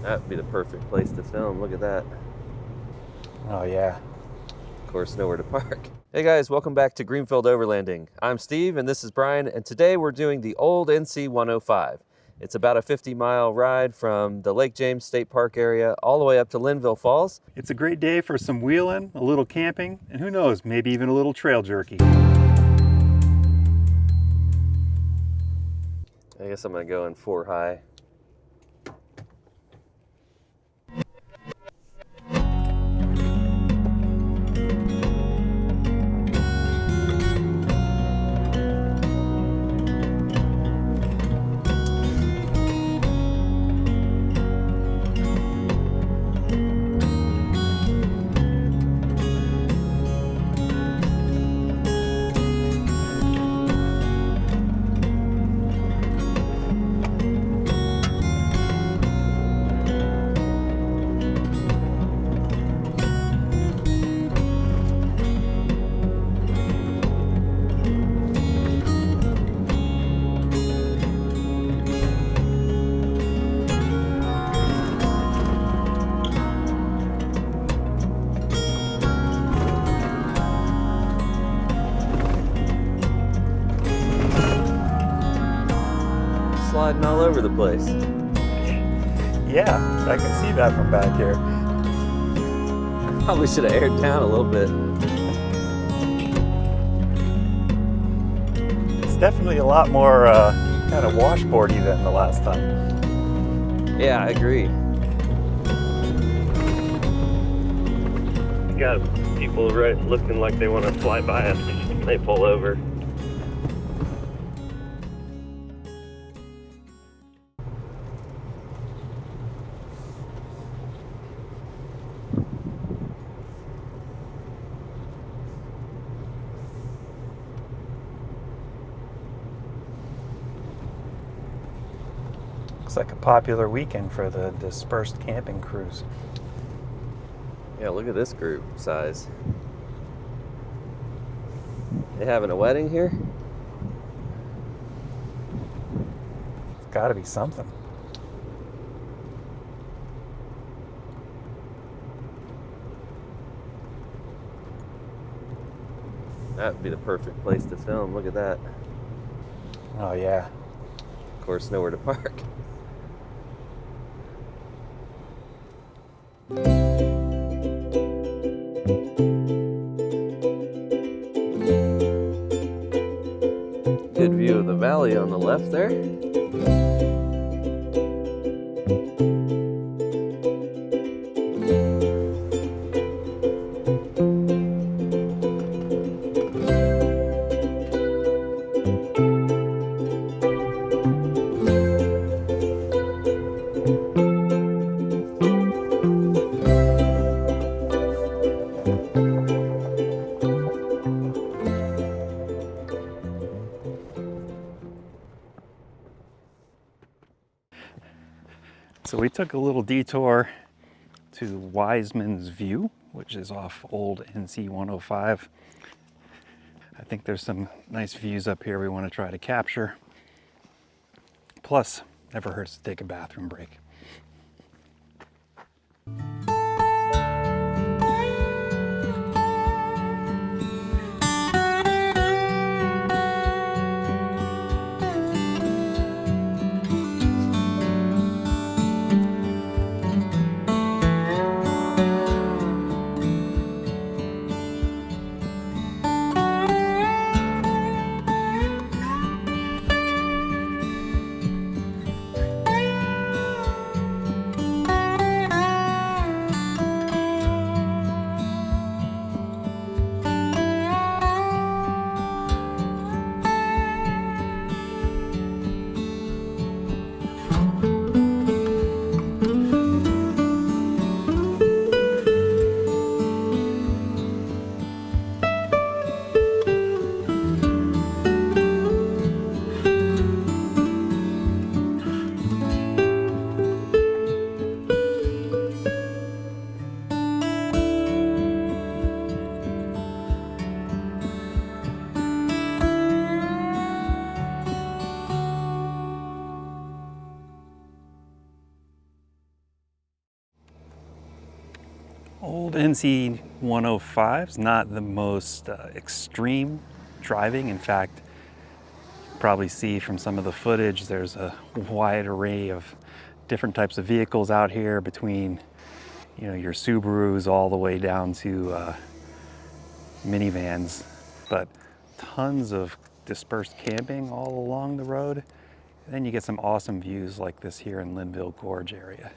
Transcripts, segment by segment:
That'd be the perfect place to film. Look at that. Oh yeah. Of course, nowhere to park. Hey guys, welcome back to Greenfield Overlanding. I'm Steve and this is Brian, and today we're doing the old NC 105. It's about a 50-mile ride from the Lake James State Park area all the way up to Linville Falls. It's a great day for some wheeling, a little camping, and who knows, maybe even a little trail jerky. I guess I'm gonna go in 4 high. Sliding all over the place. Yeah, I can see that from back here. Probably should have aired down a little bit. It's definitely a lot more kind of washboardy than the last time. Yeah, I agree. You got people right looking like they want to fly by us. They pull over. Looks like a popular weekend for the dispersed camping crews. Yeah, look at this group size. They having a wedding here? It's gotta be something. That'd be the perfect place to film. Look at that. Oh yeah. Of course, nowhere to park. Good view of the valley on the left there. So we took a little detour to Wiseman's View, which is off old NC 105. I think there's some nice views up here we want to try to capture. Plus, never hurts to take a bathroom break. Old NC 105 is not the most extreme driving. In fact, you probably see from some of the footage, there's a wide array of different types of vehicles out here, between your Subarus all the way down to minivans, but tons of dispersed camping all along the road. And then you get some awesome views like this here in Linville Gorge area.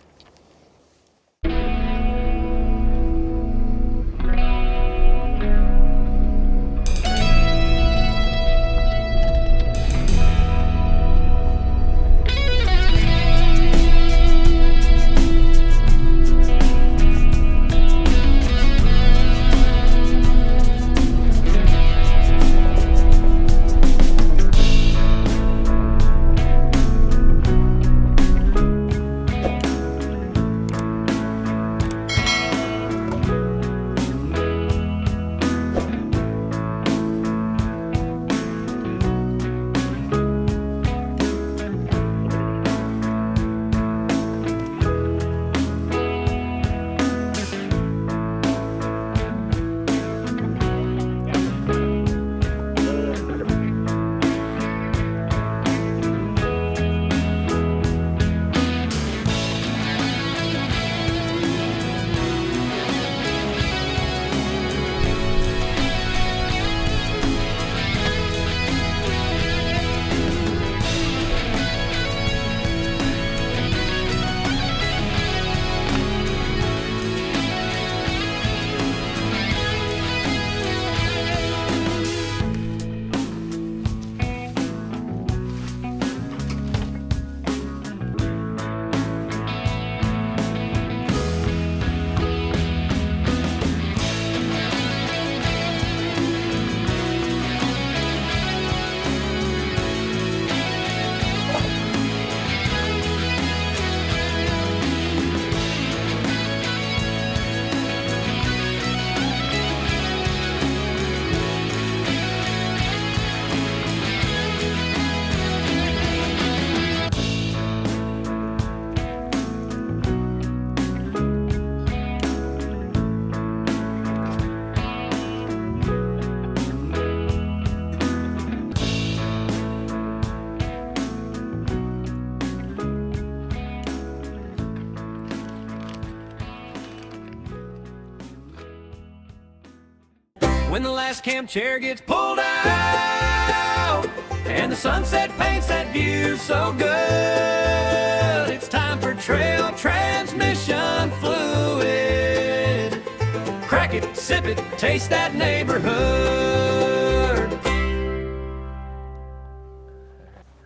When the last camp chair gets pulled out and the sunset paints that view so good, it's time for trail transmission fluid. Crack it, sip it, taste that neighborhood.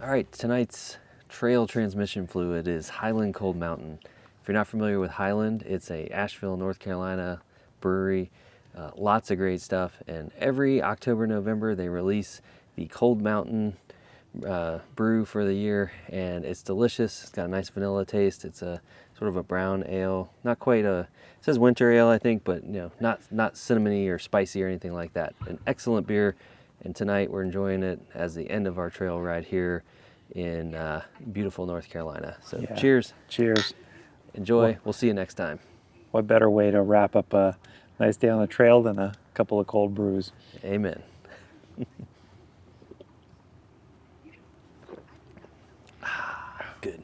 All right, tonight's trail transmission fluid is Highland Cold Mountain. If you're not familiar with Highland, it's a Asheville, North Carolina brewery. Lots of great stuff, and every October, November they release the Cold Mountain brew for the year, and it's delicious. It's got a nice vanilla taste. It's a sort of a brown ale, not quite it says winter ale I think, but not cinnamony or spicy or anything like that. An excellent beer, and tonight we're enjoying it as the end of our trail ride here in beautiful North Carolina. So yeah. Cheers. Cheers. Enjoy. We'll see you next time. What better way to wrap up a nice day on the trail than a couple of cold brews. Amen. Good.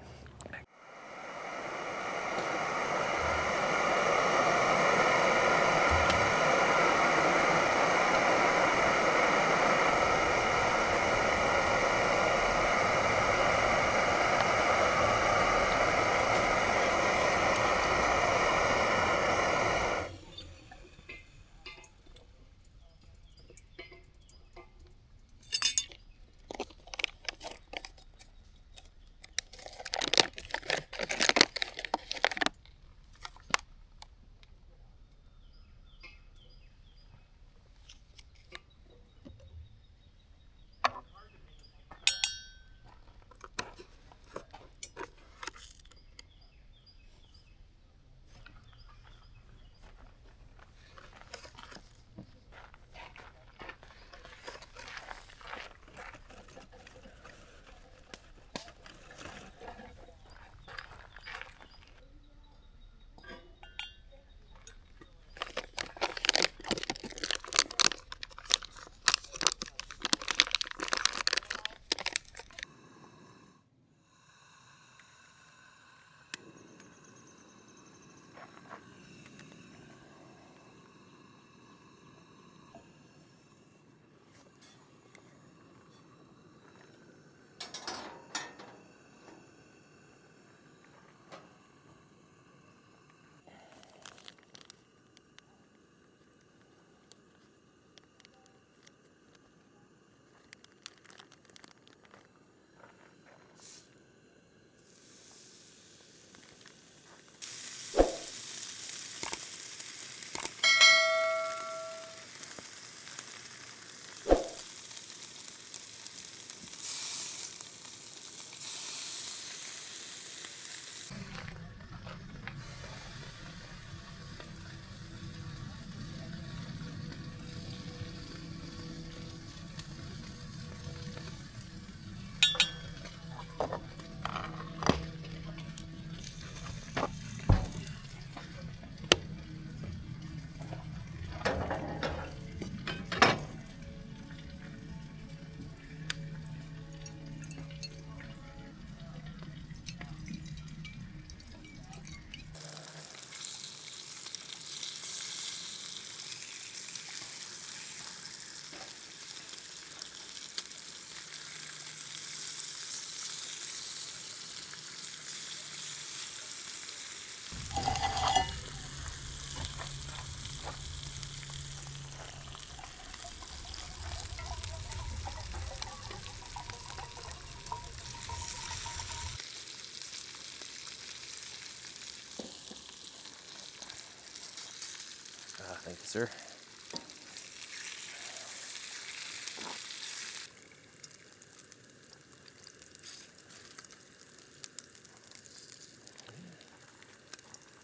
Thank you, sir.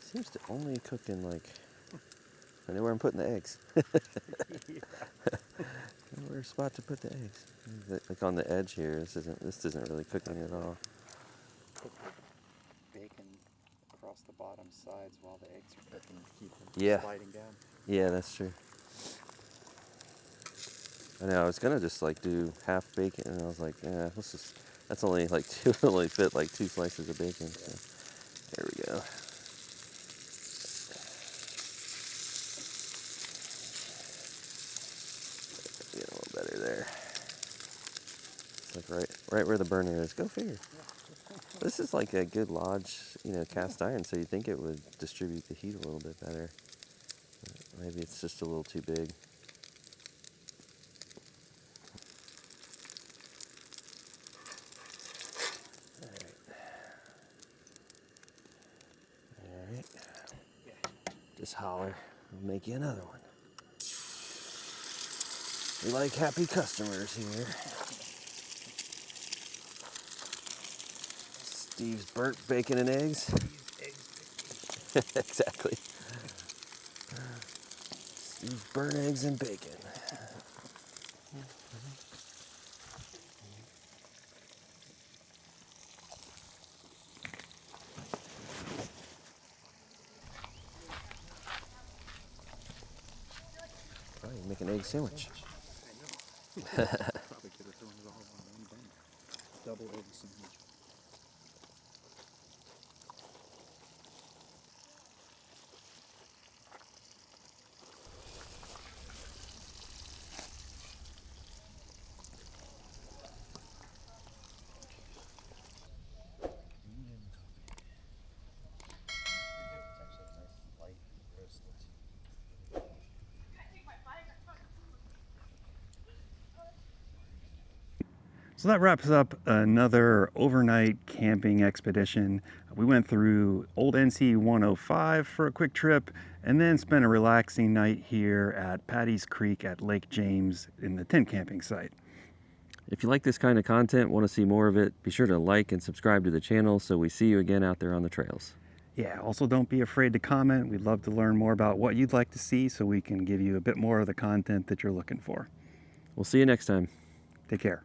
Seems to only cook in like, I know where I'm putting the eggs. Where's a spot to put the eggs? Like on the edge here, this isn't really cooking at all. Put the bacon across the bottom sides while the eggs are cooking to keep them sliding down. Yeah, that's true. I know, I was gonna just like do half bacon, and I was like, yeah, that's only like only fit like 2 slices of bacon. So. There we go. Get a little better there. It's like right where the burner is. Go figure. This is like a good Lodge, cast iron, so you think it would distribute the heat a little bit better. Maybe it's just a little too big. All right. Just holler. We'll make you another one. We like happy customers here. Steve's burnt bacon and eggs. Exactly. Steve's burnt eggs and bacon. Oh, you make an egg sandwich. I know. Probably could have thrown it all on one bun. Double egg sandwich. So that wraps up another overnight camping expedition. We went through Old NC 105 for a quick trip and then spent a relaxing night here at Paddy's Creek at Lake James in the tent camping site. If you like this kind of content, want to see more of it, be sure to like and subscribe to the channel so we see you again out there on the trails. Yeah, also don't be afraid to comment. We'd love to learn more about what you'd like to see so we can give you a bit more of the content that you're looking for. We'll see you next time. Take care.